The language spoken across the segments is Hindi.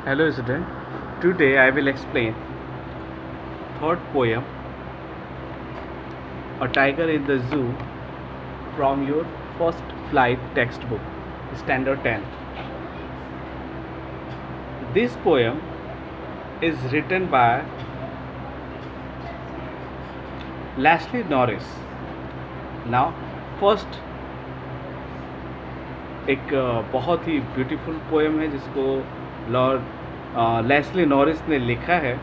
Hello student. Today I will explain third poem, A Tiger in the Zoo, from your first flight textbook, Standard 10. This poem is written by Leslie Norris. Now, first एक बहुत ही ब्यूटीफुल पोएम है जिसको लॉर्ड लेस्ली नॉरिस ने लिखा है।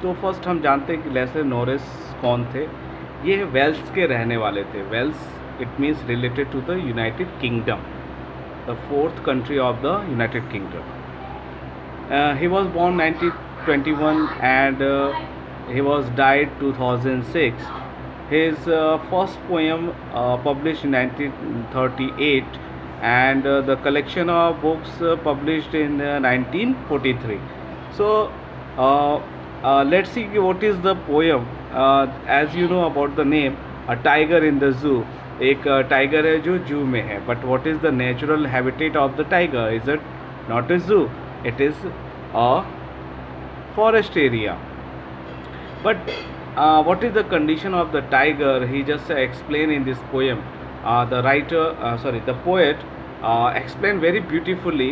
तो फर्स्ट हम जानते हैं कि लेस्ली नॉरिस कौन थे। ये वेल्स के रहने वाले थे। Wales it means related to the United Kingdom, the fourth country of the United Kingdom. He was born 1921 and he was died 2006. His first poem published in 1938 and the collection of books published in 1943. So let's see what is the poem. As you know about the name, a tiger in the zoo. एक टाइगर है जो जू में है. But what is the natural habitat of the tiger? Is it not a जू, it is a forest area. But what is the condition of the tiger? He just explained in this poem. The poet explained very beautifully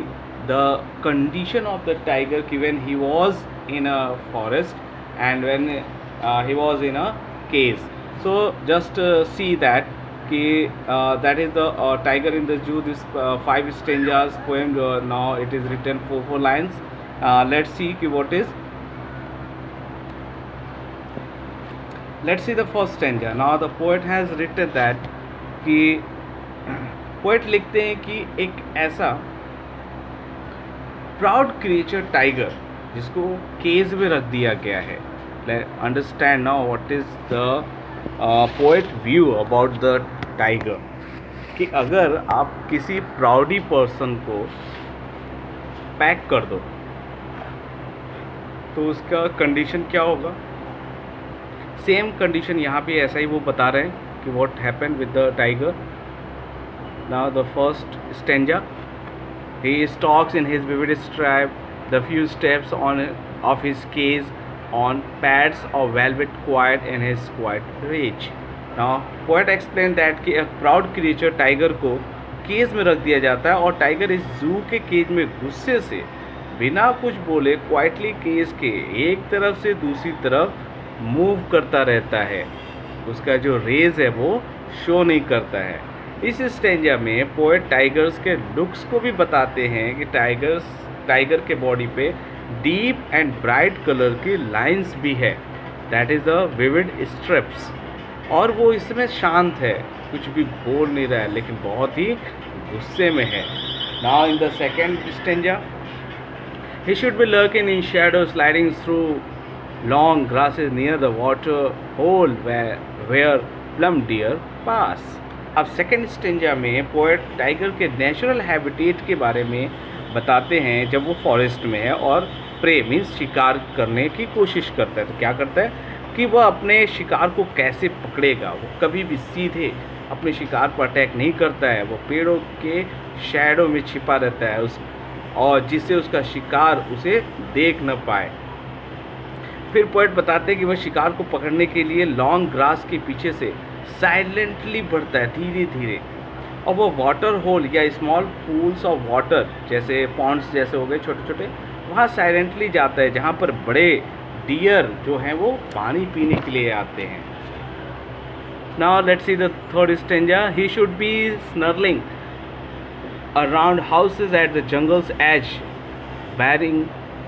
the condition of the tiger when he was in a forest and when he was in a cage. So just see that that is the tiger in the zoo. This 5 stanzas poem. Now it is written 4 lines. Let's see what is. Let's see the first stanza. Now the poet has written that कि poet लिखते हैं कि एक ऐसा प्राउड क्रिएचर टाइगर जिसको केज में रख दिया गया है. Understand now what is the poet view about the tiger. कि अगर आप किसी प्राउडी पर्सन को पैक कर दो तो उसका कंडीशन क्या होगा. सेम कंडीशन यहाँ पे ऐसा ही वो बता रहे हैं कि what happened with the tiger. Now the first stanza. He stalks in his vivid stripe the few steps on of his cage on pads of velvet quiet in his quiet reach. Now poet explained that कि एक प्राउड क्रिएचर टाइगर को केज में रख दिया जाता है और टाइगर इस जू के केज में गुस्से से बिना कुछ बोले क्वाइटली केज के एक तरफ से दूसरी तरफ मूव करता रहता है. उसका जो रेज है वो शो नहीं करता है. इस स्टेंजा में पोएट टाइगर्स के लुक्स को भी बताते हैं कि टाइगर के बॉडी पे डीप एंड ब्राइट कलर की लाइंस भी है. That is the vivid strips. और वो इसमें शांत है, कुछ भी बोल नहीं रहा है लेकिन बहुत ही गुस्से में है. Now in the second stanza. He should be lurking in shadow sliding through long grasses near the water hole where plum deer pass. अब सेकेंड स्टेंजा में पोएट टाइगर के नेचुरल हैबिटेट के बारे में बताते हैं जब वो फॉरेस्ट में है और प्रे मीन्स शिकार करने की कोशिश करता है. तो क्या करता है कि वह अपने शिकार को कैसे पकड़ेगा. वो कभी भी सीधे अपने शिकार पर अटैक नहीं करता है. वो पेड़ों के शैडो में छिपा रहता है और जिससे उसका शिकार उसे देख न पाए. फिर पोएट बताते हैं कि वह शिकार को पकड़ने के लिए लॉन्ग ग्रास के पीछे से साइलेंटली बढ़ता है धीरे धीरे. और वो वाटर होल या स्मॉल पूल्स ऑफ वाटर जैसे पॉन्ड्स जैसे हो गए छोटे छोटे, वहाँ साइलेंटली जाता है जहाँ पर बड़े डियर जो हैं वो पानी पीने के लिए आते हैं. Now let's see the third stanza. He should be snarling around houses at the jungle's edge bearing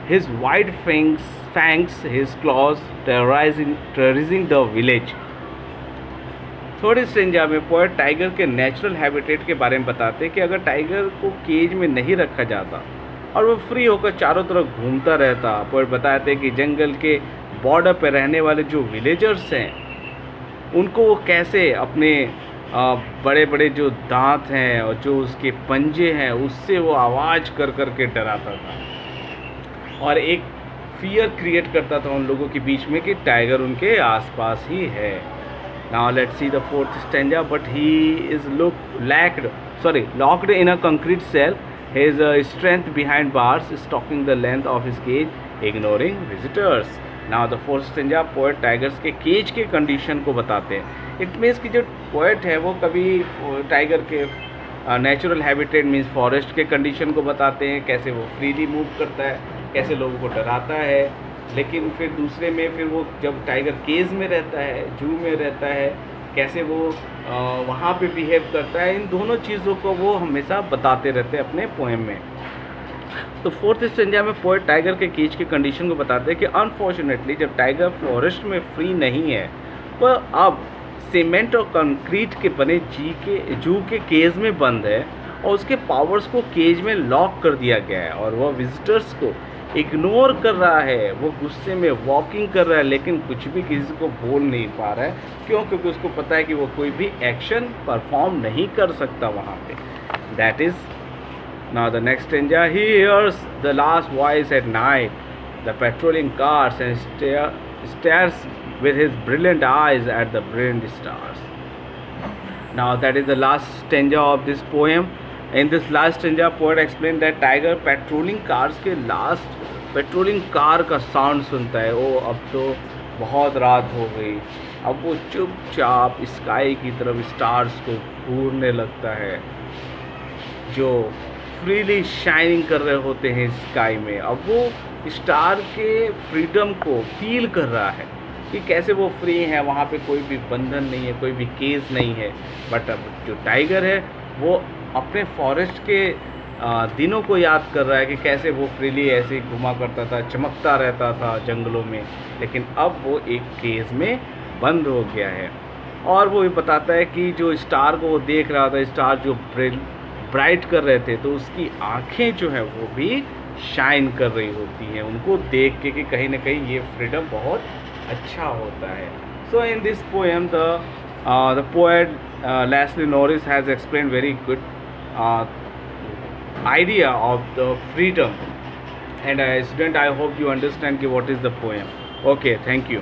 his wide fangs, his claws, terrorizing the village. Third stanza में पोएट टाइगर के नेचुरल हैबिटेट के बारे में बताते हैं कि अगर टाइगर को केज में नहीं रखा जाता और वो फ्री होकर चारों तरफ घूमता रहता. पोएट बताते हैं कि जंगल के बॉर्डर पर रहने वाले जो विलेजर्स हैं उनको वो कैसे अपने बड़े बड़े जो दांत हैं और जो उसके पंजे हैं उससे वो आवाज़ कर कर के डराता था और एक फियर क्रिएट करता था उन लोगों के बीच में कि टाइगर उनके आसपास ही है. Now let's see the fourth stanza. But he is locked in a concrete cell. his strength behind bars, stalking the length of his cage, ignoring visitors. Now the fourth stanza, poet tigers के केज के कंडीशन को बताते हैं. इट मीन्स कि जो पोएट है वो कभी टाइगर के नेचुरल हैबिटेट मीन्स फॉरेस्ट के कंडीशन को बताते हैं, कैसे वो फ्रीली मूव करता है, कैसे लोगों को डराता है. लेकिन फिर दूसरे में फिर वो जब टाइगर केज में रहता है, जू में रहता है, कैसे वो वहाँ पे बिहेव करता है, इन दोनों चीज़ों को वो हमेशा बताते रहते हैं अपने पोएम में. तो फोर्थ स्टेंजा में पोएट टाइगर के केज की कंडीशन को बताते हैं कि अनफॉर्चुनेटली जब टाइगर फॉरेस्ट में फ्री नहीं है, वह अब सीमेंट और कंक्रीट के बने जू के केज में बंद है और उसके पावर्स को केज में लॉक कर दिया गया है और वह विजिटर्स को इग्नोर कर रहा है. वो गुस्से में वॉकिंग कर रहा है लेकिन कुछ भी किसी को बोल नहीं पा रहा है. क्यों? क्योंकि उसको पता है कि वो कोई भी एक्शन परफॉर्म नहीं कर सकता वहाँ पे. That is now the next stanza. He hears the last voice at night, the patrolling cars, and stares with his brilliant eyes at the brilliant stars. Now that is the last stanza of this poem. In this last stanza, poet explained that tiger patrolling cars के last patrolling car का sound सुनता है. ओ अब तो बहुत रात हो गई. अब वो चुपचाप स्काई की तरफ स्टार्स को घूरने लगता है जो फ्रीली शाइनिंग कर रहे होते हैं स्काई में. अब वो स्टार के फ्रीडम को फील कर रहा है कि कैसे वो फ्री हैं, वहाँ पे कोई भी बंधन नहीं है, कोई भी केस नहीं है. बट अब जो टाइगर है वो अपने फॉरेस्ट के दिनों को याद कर रहा है कि कैसे वो फ्रीली ऐसे ही घुमा करता था, चमकता रहता था जंगलों में, लेकिन अब वो एक केज में बंद हो गया है. और वो ये बताता है कि जो स्टार को वो देख रहा था, स्टार जो ब्राइट कर रहे थे, तो उसकी आँखें जो हैं वो भी शाइन कर रही होती हैं उनको देख के कि कहीं ना कहीं ये फ्रीडम बहुत अच्छा होता है. So in this poem the poet Leslie Norris has explain very good idea of the freedom, and student, I hope you understand what is the poem. Okay, thank you.